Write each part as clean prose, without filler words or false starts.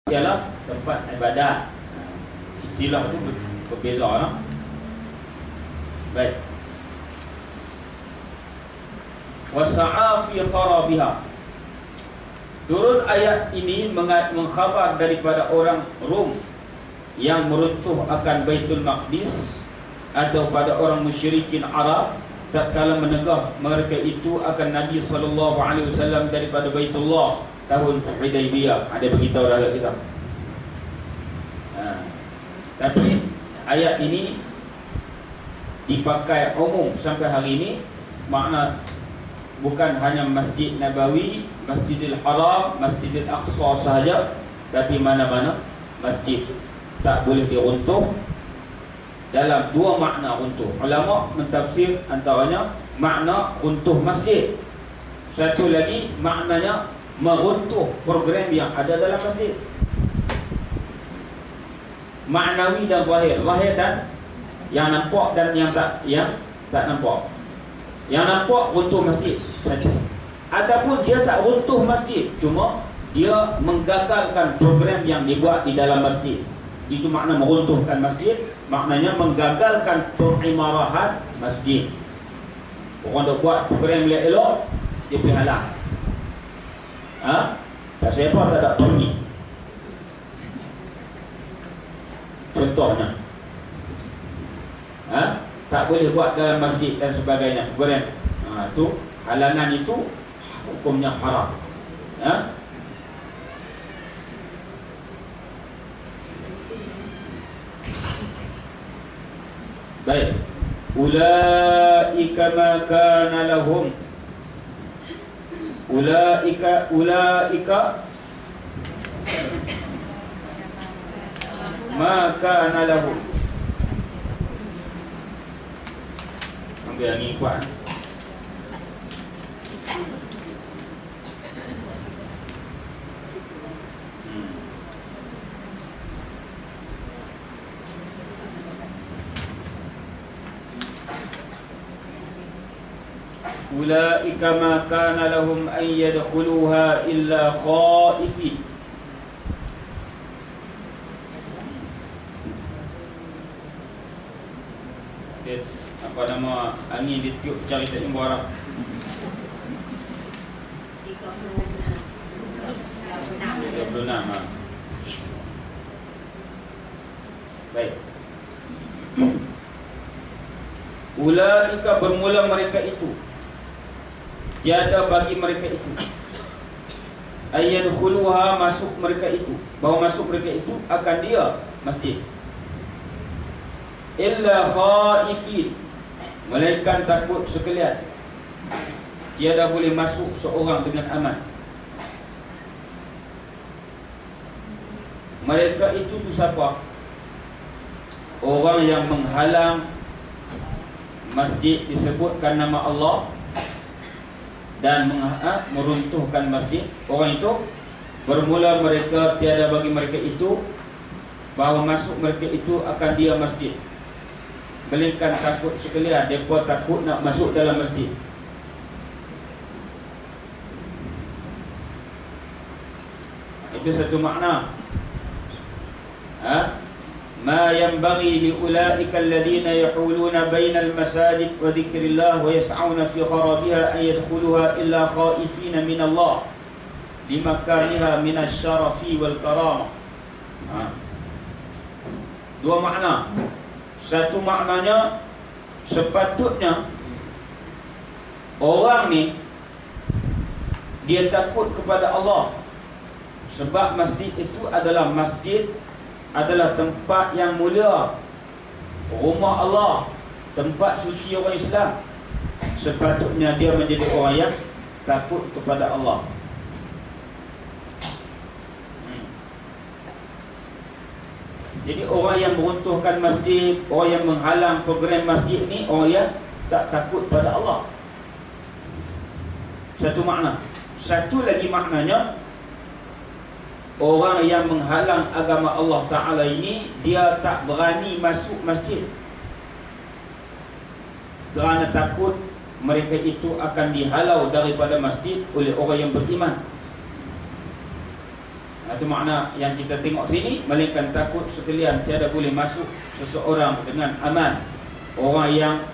ialah tempat ibadat. Istilah itu berbeza lah. Baik. Wasa'a fi kharabiha. Turun ayat ini mengkhabar daripada orang Rom yang meruntuh akan Baitul Maqdis, atau pada orang musyrikin Arab tatkala menegah mereka itu akan Nabi SAW daripada Baitullah tahun Hudaybiyah. Ada beritahu dalam kitab. Tapi ayat ini dipakai umum sampai hari ini. Makna bukan hanya Masjid Nabawi, Masjidil Haram, Masjidil Aqsa sahaja, tapi mana-mana masjid tak boleh diruntuh. Dalam dua makna runtuh, ulama mentafsir antaranya makna runtuh masjid, satu lagi maknanya meruntuh program yang ada dalam masjid. Maknawi dan zahir, zahir dan yang nampak dan yang tak nampak. Yang nampak runtuh masjid saja, ataupun dia tak runtuh masjid, cuma dia menggagalkan program yang dibuat di dalam masjid. Itu makna meruntuhkan masjid. Maknanya menggagalkan pengimarahan masjid. Orang dah buat program elok, dia pergi halang. Tak siapa tak ada pergi. Contohnya, tak boleh buat dalam masjid dan sebagainya. Program itu, halangan itu hukumnya haram. Baik. Ulaika ma kana lahum. Ulaika ma kana lahum. Ambil yang ni kuat. Ulaika ma kana lahum an yadkhuluha illa khaifin. Apa nama angin ditiup cari tak jumpa orang. 36. Baik. Ulaika bermula mereka itu, tiada bagi mereka itu, ayyadkhuluha masuk mereka itu, bahawa masuk mereka itu akan dia masjid, illa khaifin, melainkan takut sekalian. Tiada boleh masuk seorang dengan aman. Mereka itu tu siapa? Orang yang menghalang masjid disebutkan nama Allah dan meruntuhkan masjid. Orang itu bermula mereka tiada bagi mereka itu bahawa masuk mereka itu akan dia masjid, melainkan takut sekalian. Mereka takut nak masuk dalam masjid. Itu satu makna. Ma yanbaghi li ulaika alladhina yahuluna bainal masajid wa dhikrillah wa yas'auna fi kharabiha an yadkhuluha illa khaifina min Allah limakaniha min asy-syarafi wal karamah. Dua makna. Satu maknanya, sepatutnya orang ni dia takut kepada Allah, sebab masjid itu adalah tempat yang mulia, rumah Allah, tempat suci orang Islam. Sepatutnya dia menjadi orang yang takut kepada Allah. Jadi orang yang meruntuhkan masjid, orang yang menghalang program masjid ni, orang yang tak takut pada Allah. Satu makna. Satu lagi maknanya, orang yang menghalang agama Allah Ta'ala ini, dia tak berani masuk masjid kerana takut mereka itu akan dihalau daripada masjid oleh orang yang beriman. Itu makna yang kita tengok sini, melainkan takut sekalian tiada boleh masuk seseorang dengan aman. Orang yang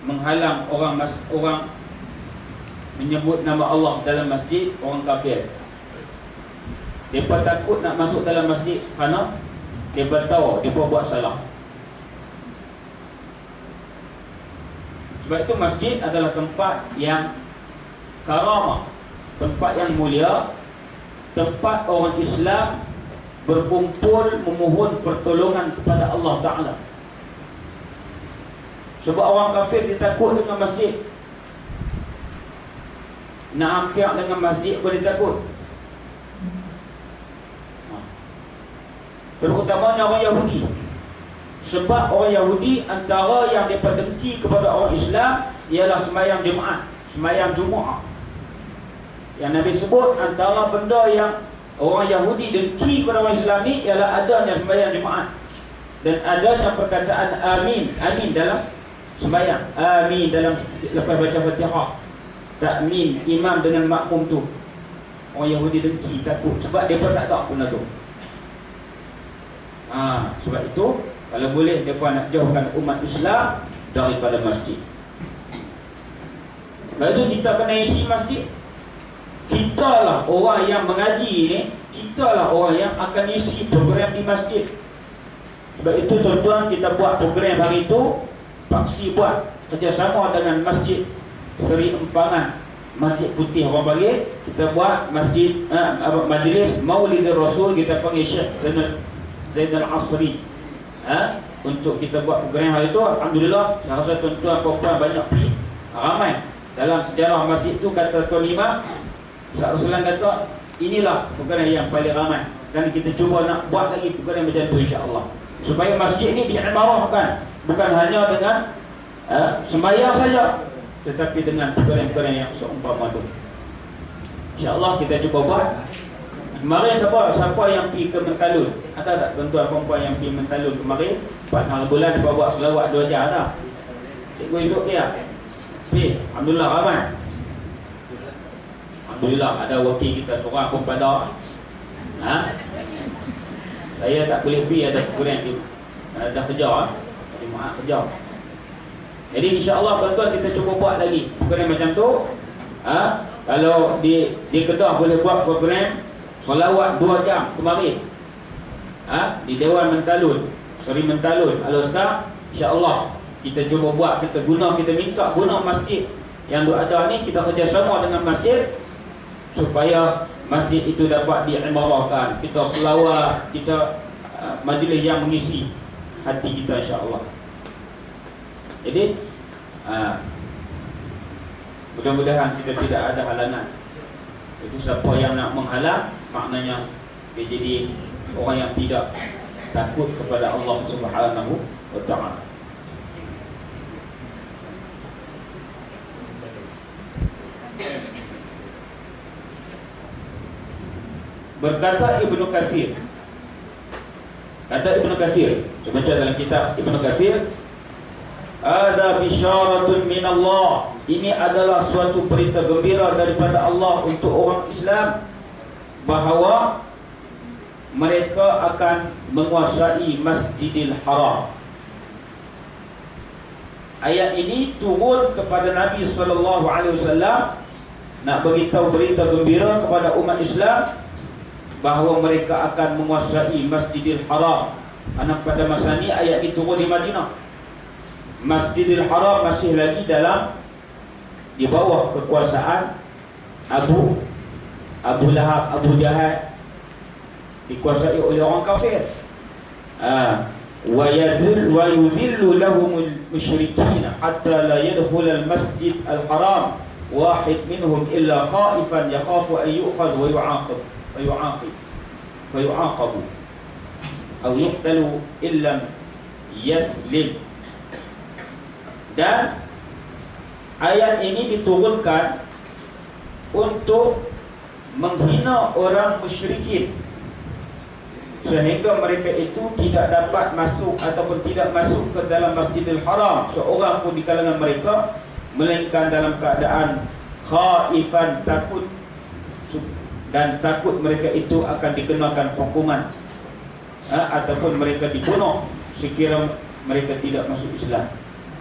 menghalang orang menyebut nama Allah dalam masjid, orang kafir. Mereka takut nak masuk dalam masjid kerana mereka tahu mereka buat salah. Sebab itu masjid adalah tempat yang karamah, tempat yang mulia, tempat orang Islam berkumpul memohon pertolongan kepada Allah Ta'ala. Sebab orang kafir dia takut dengan masjid. Nak ampiak dengan masjid boleh takut. Terutamanya orang Yahudi. Sebab orang Yahudi antara yang mereka dengki kepada orang Islam ialah sembahyang Jumaat, sembahyang Jumaat. Yang Nabi sebut antara benda yang orang Yahudi dengki kepada orang Islam ni ialah adanya sembahyang Jumaat dan adanya perkataan amin, amin dalam sembahyang, amin dalam lepas baca Fatihah, takmin imam dengan makmum tu. Orang Yahudi dengki, takut sebab mereka tak tahu benda tu. Sebab itu kalau boleh mereka nak jauhkan umat Islam daripada masjid. Lepas itu kita kena isi masjid. Kita lah orang yang mengaji ni, kita lah orang yang akan isi program di masjid. Sebab itu tuan-tuan, kita buat program hari itu, paksi buat kerjasama dengan Masjid Seri Empangan, Masjid Putih orang panggil. Kita buat masjid majlis Maulid Rasul, kita panggil Syekh Zainal Asri. Untuk kita buat program hari itu, alhamdulillah, saya rasa tuan-tuan puan-puan banyak pergi, ramai. Dalam sejarah masjid itu kata Tuan Imam Ustaz Ruslan kata inilah program yang paling ramai, dan kita cuba nak buat lagi program macam itu insya-Allah, supaya masjid ni diimarahkan bukan hanya dengan sembahyang saja, tetapi dengan program-program yang seumpama itu. Insya-Allah kita cuba buat. Kemarin siapa yang pergi ke Mentalun? Ada tak tuan-tuan perempuan yang pergi Mentalun kemarin? 4 hari bulan dia buat selawat 2 jam dah. Cikgu esok ke tak? Alhamdulillah ramai. Alhamdulillah ada wakil kita seorang pun pada. Saya tak boleh pergi, ada program tu. Dah kerja, maaf kerja. Jadi insya-Allah tuan-tuan kita cuba buat lagi program macam tu. Kalau di Kedah boleh buat program solawat 2 jam kemarin. Di Dewan Mentalun, Seri Mentalun, Al-Ustaz, insya-Allah kita cuba buat, kita minta guna masjid yang ada ni, kita kerjasama dengan masjid supaya masjid itu dapat diimarahkan. Kita selawat, kita majlis yang mengisi hati kita insya-Allah. Jadi mudah-mudahan kita tidak ada halangan. Itu siapa yang nak menghalang, maknanya dia jadi orang yang tidak takut kepada Allah Subhanahu wa ta'ala. Berkata Ibnu Katsir, saya baca dalam kitab Ibnu Katsir, ada bisyaratun min Allah, ini adalah suatu berita gembira daripada Allah untuk orang Islam bahawa mereka akan menguasai Masjidil Haram. Ayat ini turun kepada Nabi SAW nak beritahu berita gembira kepada umat Islam bahawa mereka akan menguasai Masjidil Haram. Karena pada masa ini ayat ini turun di Madinah. Masjidil Haram masih lagi di bawah kekuasaan Abu Lahab, Abu Jahal, dikuasai oleh orang kafir. Wa yudhillu lahumul musyrikin hatta la yadkhul al-masjid al-haram wahid minhum illa khaifan yakhafu an yu'khadh wa yu'aqabu aw yuqtalu illa yaslim. Dan ayat ini diturunkan untuk menghina orang musyrikin, sehingga mereka itu tidak dapat masuk ataupun tidak masuk ke dalam Masjidil Haram seorang pun di kalangan mereka, melainkan dalam keadaan khaifan, takut dan takut mereka itu akan dikenakan hukuman ataupun mereka dibunuh sekiranya mereka tidak masuk Islam.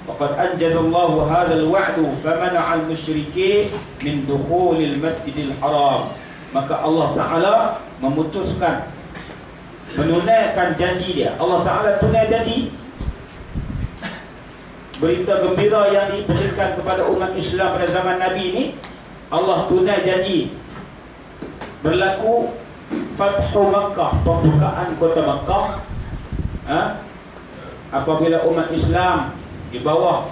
Waqad anjazallahu hadzal wa'du famana'a al-musyrikin min dukhulil masjidil haram. Maka Allah Ta'ala memutuskan, menunaikan janji dia. Allah Ta'ala tunai janji. Berita gembira yang diberikan kepada umat Islam pada zaman Nabi ini, Allah tunai janji. Berlaku Fathu Makkah, pembukaan kota Makkah, apabila umat Islam di bawah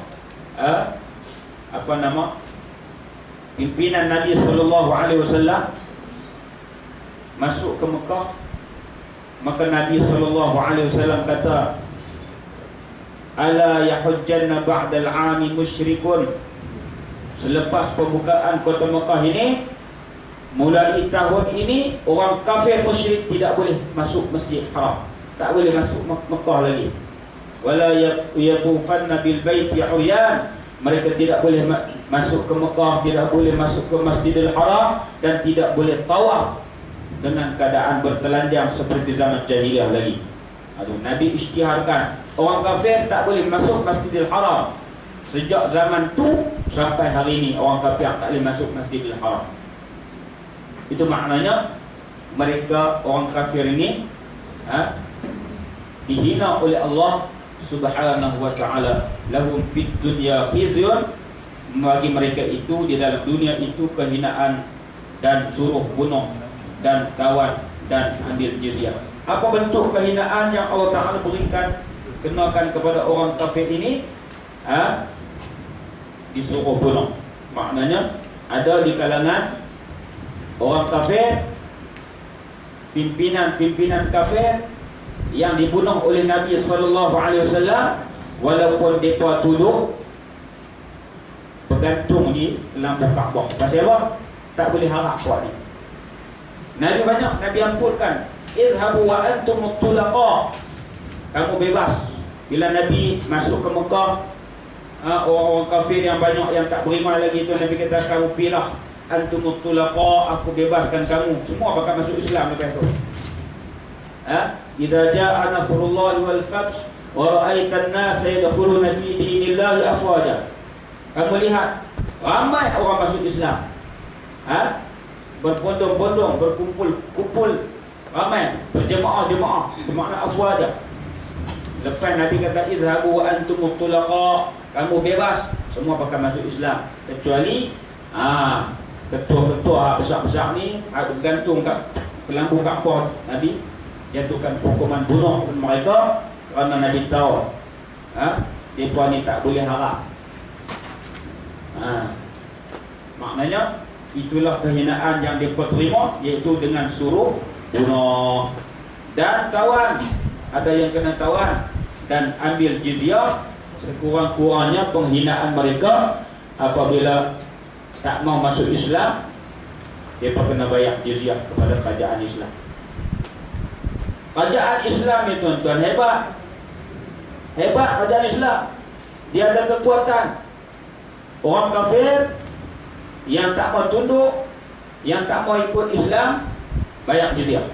pimpinan Nabi SAW masuk ke Mekah, maka Nabi SAW kata, ala yahujjanna ba'dal 'ami musyrikun. Selepas pembukaan kota Mekah ini, mulai tahun ini orang kafir musyrik tidak boleh masuk Masjid Haram, tak boleh masuk Mekah lagi. Wala yatufanna bil baiti 'uryan. Mereka tidak boleh masuk ke Mekah, tidak boleh masuk ke Masjidil Haram, dan tidak boleh tawaf dengan keadaan bertelanjang seperti zaman jahiliyah lagi. Nabi isytiharkan orang kafir tak boleh masuk Masjidil Haram. Sejak zaman tu sampai hari ini orang kafir tak boleh masuk Masjidil Haram. Itu maknanya mereka orang kafir ini dihina oleh Allah Subhanahu wa ta'ala. Lahum fid dunya khizyun. Bagi mereka itu di dalam dunia itu kehinaan dan suruh bunuh dan tawan dan ambil jizyah. Apa bentuk kehinaan yang Allah Ta'ala berikan, kenakan kepada orang kafir ini? Disuruh bunuh. Maknanya ada di kalangan orang kafir, pimpinan kafir yang dibunuh oleh Nabi SAW, walaupun mereka tuduh bergantung di lampu Kaabah. Pasal apa? Tak boleh harap buat ni. Nabi banyak, Nabi ampunkan. Izhabu wa antum mutlaqa. Kamu bebas. Bila Nabi masuk ke Mekah, orang-orang kafir yang banyak yang tak beriman lagi itu, Nabi kata, kamu pilih antum mutlaqa, aku bebaskan kamu. Semua bakal masuk Islam lepas tu. Idza jaa nasrullahi wal fath wa ra'aitan nasa yadkhuluna fi dinillahi afwaja. Kamu lihat ramai orang masuk Islam. Berbondong-bondong, berkumpul-kumpul, ramai, berjemaah-jemaah, bermakna afwaja. Lepas Nabi kata izhabu wa antum mutlaqa, kamu bebas, semua bakal masuk Islam, kecuali ketua-ketua besar-besar ni bergantung kat lampu Kaabah. Nabi jatuhkan hukuman bunuh kepada mereka kerana Nabi tahu mereka ni tak boleh harap. Maknanya itulah kehinaan yang mereka terima, iaitu dengan suruh bunuh dan tawan. Ada yang kena tawan dan ambil jizyah. Sekurang-kurangnya penghinaan mereka apabila tak mau masuk Islam, mereka kena bayar jizyah kepada kerajaan Islam. Kerajaan Islam ni tuan-tuan hebat. Hebat kerajaan Islam. Dia ada kekuatan. Orang kafir yang tak mau tunduk, yang tak mau ikut Islam, bayar jizyah.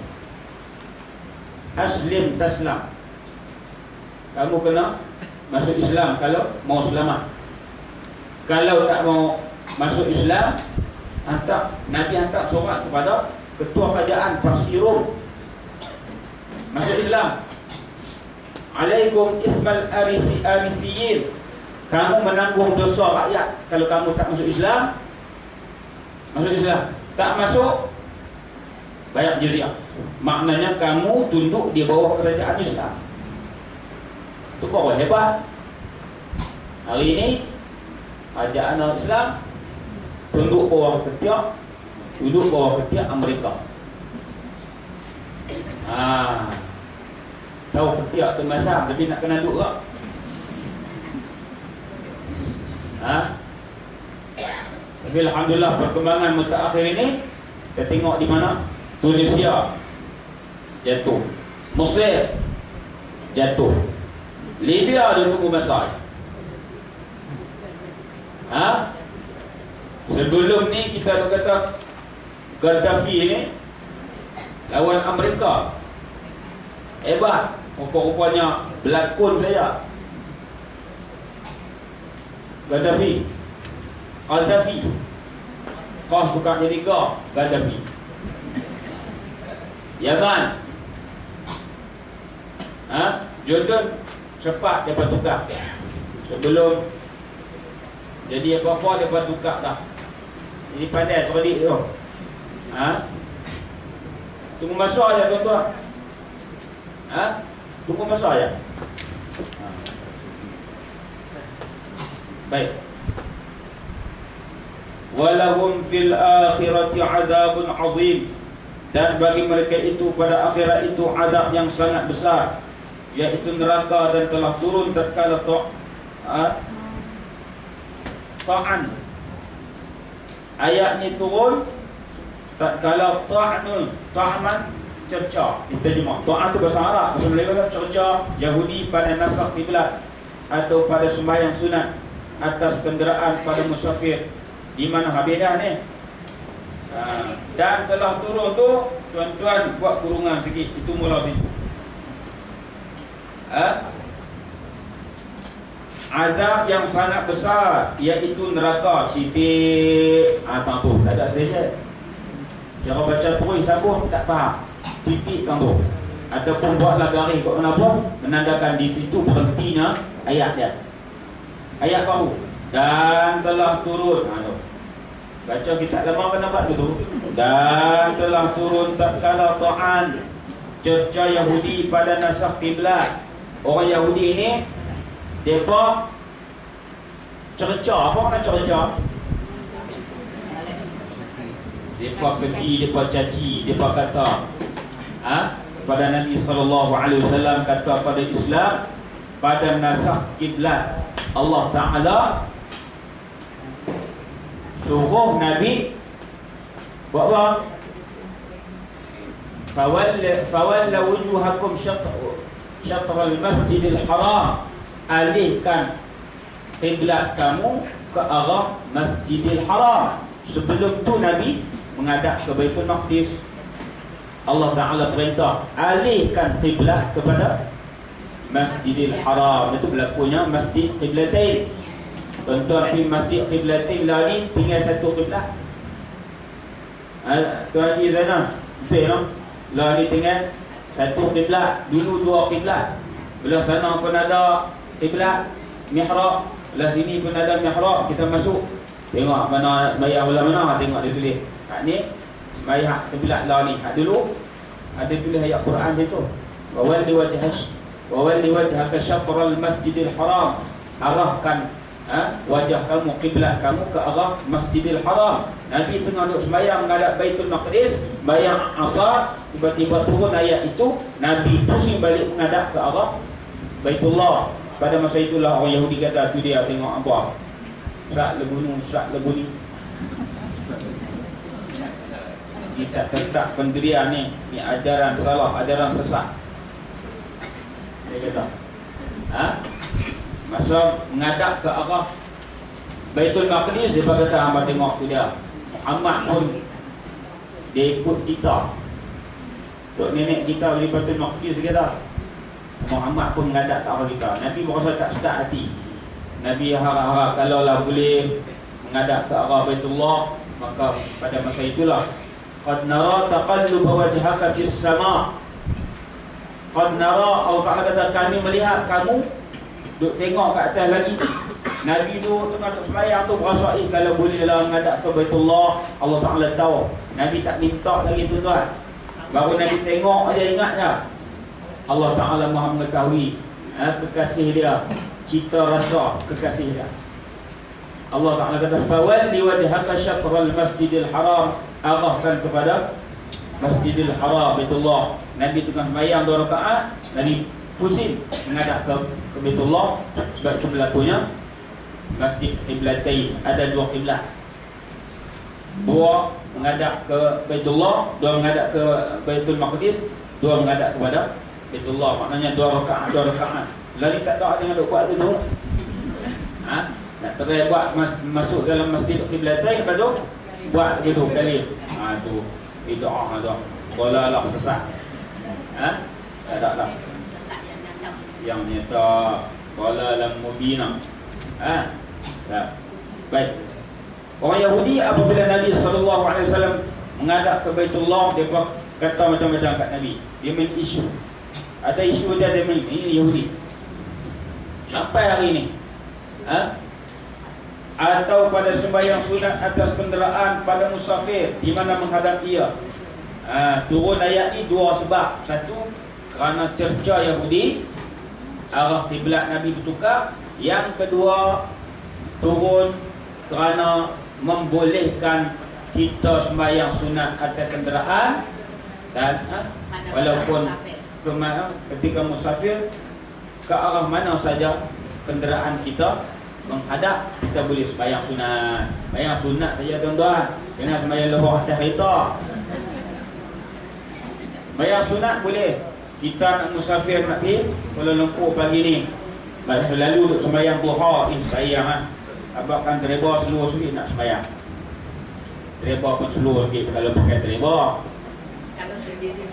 Aslim taslam. Kamu kena masuk Islam kalau mau selamat. Kalau tak mau masuk Islam, Nabi hantar surat kepada ketua kerajaan Pasirum, masuk Islam. Alaikum ismal arithiyin. Kamu menanggung dosa rakyat kalau kamu tak masuk Islam. Masuk Islam. Tak masuk, bayar jizyah. Maknanya kamu tunduk di bawah kerajaan Islam. Itu kau hebat. Hari ini kerajaan Islam tunduk bawah ketiak, duduk bawah ketiak Amerika. Tahu ketiak tu masa, tapi nak kena duduk tak? Tapi alhamdulillah perkembangan mutakhir ini, kita tengok di mana? Tunisia jatuh, Mesir jatuh, Libya dia tunggu masa. Sebelum ni kita berkata Gaddafi ni lawan Amerika. Hebat. Rupa-rupanya berlakon saja. Gaddafi. Kos bukan jadi kau. Gaddafi. Yaman. Jordan cepat dia tukar. Sebelum jadi apa-apa dia tukar dah. Jadi pandai terdik tu. Tunggu masa aja tuan-tuan. Tunggu masa aja. Baik. Walahum fil akhirati azabun azim. Dan bagi mereka itu pada akhirat itu azab yang sangat besar, yaitu neraka, dan telah turun tatkala ta'an. Ayat ni turun tatkala ta'man cerca. Diterjemah. Ta'an tu bahasa Arab, bahasa Melayu adalah cerca Yahudi pada nasakh kiblat atau pada sembahyang sunat atas kenderaan pada musafir. Di mana habis dah ni? Dan telah turun tu, tuan-tuan buat kurungan sikit. Itu mula situ. Azab yang sangat besar, iaitu neraka. Titik. Tak tu, tak ada station. Cara baca terus sambung tak faham. Titik kan tu. Ataupun buatlah garis kat mana pun, menandakan di situ berhentinya ayat dia. Ayat baru. Dan telah turun. Baca kitab lama kan nampak tu. Dan telah turun tatkala ta'an cerca Yahudi pada nasakh kiblat. Orang Yahudi ni depa cerca. Apa makna cerca? Depa pergi, depa caci, depa kata pada Nabi SAW, kata pada Islam pada nasakh kiblat Allah Ta'ala suruh Nabi buat apa? Fawalla wujuhakum syatral masjidil haram. Alihkan kiblat kamu ke arah Masjidil Haram. Sebelum tu Nabi menghadap ke Baitul Maqdis. Allah Ta'ala perintah alihkan kiblat kepada Masjidil Haram. Itu berlakunya Masjid Qiblatain. Tuan-tuan di Masjid Qiblatain lari tinggal satu kiblat. Tuan Haji Zainal betul no? Lari tinggal satu kiblat. Dulu dua kiblat. Belah sana pun ada kiblat mihrab, belah sini pun ada mihrab. Kita masuk tengok mana bayar belah mana, tengok dia tulis ni bayar kiblat lari. Dulu ada tulis ayat Quran situ. Wa walli wajhaka syatral masjidil haram. Arahkan wajah kamu, kiblat kamu ke arah Masjidil Haram. Nabi tengah duduk sembahyang menghadap Baitul Maqdis, bayang asar, tiba-tiba turun ayat itu. Nabi pusing balik menghadap ke arah Baitullah. Pada masa itulah orang Yahudi kata, tu dia tengok apa, syak lebuni. Kita tetap pendirian ni ajaran salah, ajaran sesat. Dia kata masa menghadap ke arah Baitul Maqdis, dia kata hamba tengok tu dia Muhammad pun dia ikut kita. Tok nenek kita di Baitul Maqdis kata Muhammad pun menghadap ke arah kita. Nabi merasa tak sedap hati. Nabi harap-harap kalaulah boleh menghadap ke arah Baitullah, maka pada masa itulah qad nara taqallub wajhaka fis sama. Qad nara, Allah Ta'ala kata kami melihat kamu duk tengok kat atas lagi. Nabi tu tengah duk sembahyang tu berasa kalau bolehlah menghadap ke Baitullah. Allah Ta'ala tahu. Nabi tak minta lagi tuan-tuan. Baru Nabi tengok aja ingat dah. Allah Ta'ala Maha mengetahui kekasih dia, cita rasa kekasih dia. Allah Ta'ala kata fawalli wajhaka syatral masjidil haram. Arahkan kepada Masjidil Haram, Baitullah. Nabi tengah sembahyang 2 rakaat, Nabi pusing menghadap ke Baitullah. Sebab itu berlakunya Masjid Qiblatain. Ada 2 kiblat, 2 menghadap ke Baitullah, 2 menghadap ke Baitul Maqdis, 2 menghadap kepada Baitullah. Maknanya 2 rakaat. Lari tak tahu dengan duk buat tu dulu. Nak terai buat masuk dalam Masjid Qiblatain, lepas tu buat begitu kali. Tu Bid'ah ada. Dalalah sesat. Tak ada lah. Yang nyata dalalah mubinah. Tak. Baik. Orang Yahudi apabila Nabi SAW menghadap ke Baitullah, dia kata macam-macam kat Nabi. Dia main isu. Ada isu dia main. Ini Yahudi. Sampai hari ini. Atau pada sembahyang sunat atas kenderaan pada musafir di mana menghadap ia. Turun ayat ni dua sebab. Satu, kerana cerca Yahudi, arah kiblat Nabi bertukar. Yang kedua, turun kerana membolehkan kita sembahyang sunat atas kenderaan. Dan walaupun ketika musafir, ke arah mana saja kenderaan kita menghadap, kita boleh sembahyang sunat. Sembahyang sunat saja tuan-tuan, jangan sembahyang luar atas kereta. Sembahyang sunat boleh. Kita nak musafir, nak pergi Kuala Lumpur pagi ni, selalu duduk sembahyang duha. Sayang abang kan tereba seluruh sikit nak sembahyang. Tereba pun seluruh sikit kalau pakai tereba. Kalau sendiri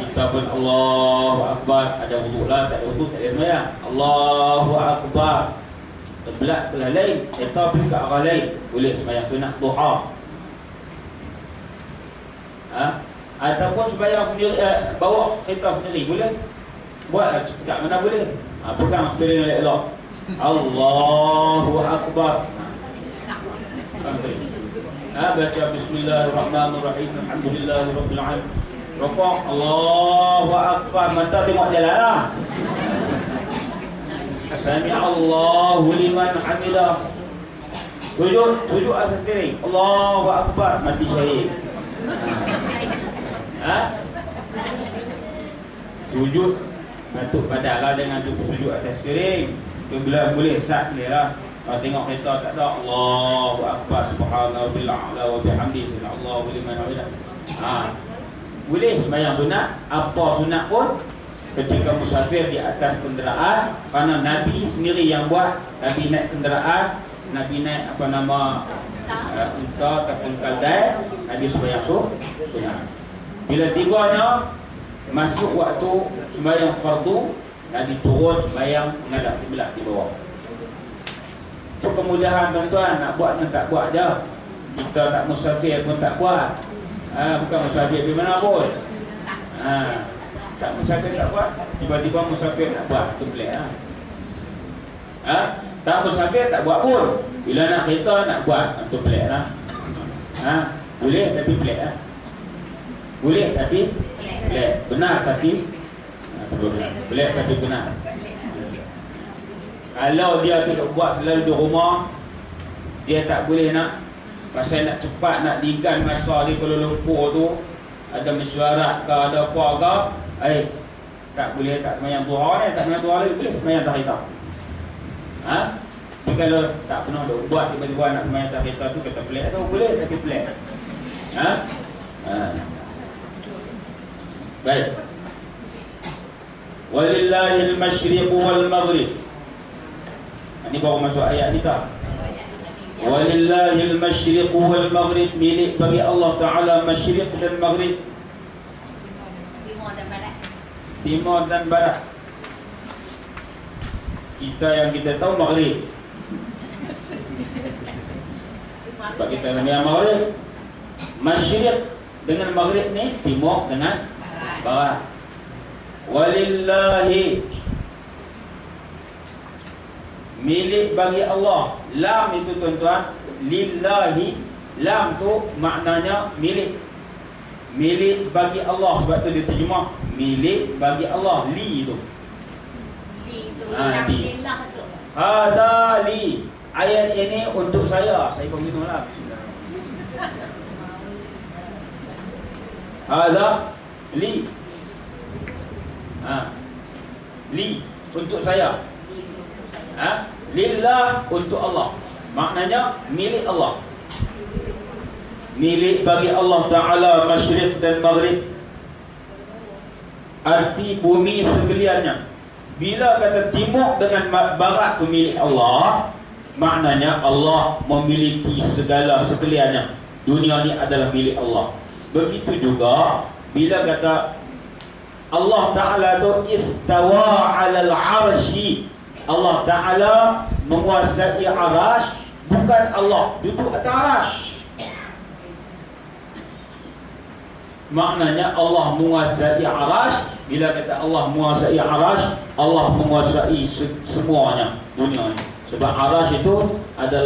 kita pun Allahu Akbar. Ada wuduk lah, tak ada wuduk tak ada sembahyang. Allahu Akbar. Terbelah belah lain, kita pergi ke arah lain, boleh sembahyang sunat duha. Ataupun sembahyang sendiri, bawa kereta sendiri boleh. Buat kat mana boleh. Pegang steering elok. Allahu Akbar. Baca Bismillahirrahmanirrahim. Alhamdulillahirabbil alamin. Rukuk, Allahu Akbar. Mata tengok jalan lah. Sami Allahu liman hamidah. Sujud atas steering. Allahu Akbar. Mati syahid. Sujud batuk badan lah, dengan sujud atas steering. Tu bila boleh sat dia lah. Kalau tengok kereta tak ada, Allahu Akbar, subhanallahi wa bihamdihi, Allahu liman hamidah. Boleh sembahyang sunat. Apa sunat pun ketika musafir di atas kenderaan, kerana Nabi sendiri yang buat. Nabi naik kenderaan, Nabi naik unta ataupun kaldai, Nabi sembahyang sunat. Bila tibanya masuk waktu sembahyang fardu, Nabi turun sembahyang menghadap kiblat di bawah. Itu kemudahan tuan-tuan. Nak buat dan tak buat je. Kita tak musafir pun tak buat. Bukan musafir di mana pun. Tak musafir tak buat, tiba-tiba musafir nak buat. Itu pelik lah. Tak musafir tak buat pun, bila nak kereta nak buat. Itu pelik lah. Boleh tapi pelik lah. Boleh tapi pelik. Benar tapi pelik tapi benar. Kalau dia tidak buat selalu di rumah, dia tak boleh nak. Pasal nak cepat nak digan masa di Kuala Lumpur tu, ada mesyuarat ke, ada apa ke, tak boleh, tak semayang duha ni, tak semayang duha ni, boleh semayang tahiyat. Tapi kalau tak pernah buat, tiba-tiba nak semayang tahiyat tu, kata pelik tu, boleh tapi pelik. Baik. Walillahil masyriq wal maghrib. Ini baru masuk ayat kita. Walillahil masyriq wal maghrib, milik bagi Allah Ta'ala masyriq dan maghrib, timur dan barat. Kita yang kita tahu maghrib, sebab kita namanya maghrib. Masyriq dengan maghrib ni timur dengan barat. Walillahi, milik bagi Allah. Lam itu tuan-tuan, lillahi, lam tu maknanya milik. Milik bagi Allah, sebab tu dia terjemah milik bagi Allah. Li tu, li. Hada li. Ayat ini untuk saya. Saya pun minum lah. Hada li. Li untuk saya. Lillah untuk Allah. Maknanya milik Allah. Milik bagi Allah Ta'ala masyriq dan maghrib. Arti bumi sekaliannya. Bila kata timur dengan barat tu milik Allah, maknanya Allah memiliki segala sekaliannya. dunia ni adalah milik Allah. Begitu juga bila kata Allah Ta'ala tu istawa 'alal 'arsy, Allah Ta'ala menguasai arasy, bukan Allah duduk atas arasy. Maknanya Allah menguasai arasy. Bila kata Allah menguasai arasy, Allah menguasai semuanya dunia ni. Sebab arasy itu adalah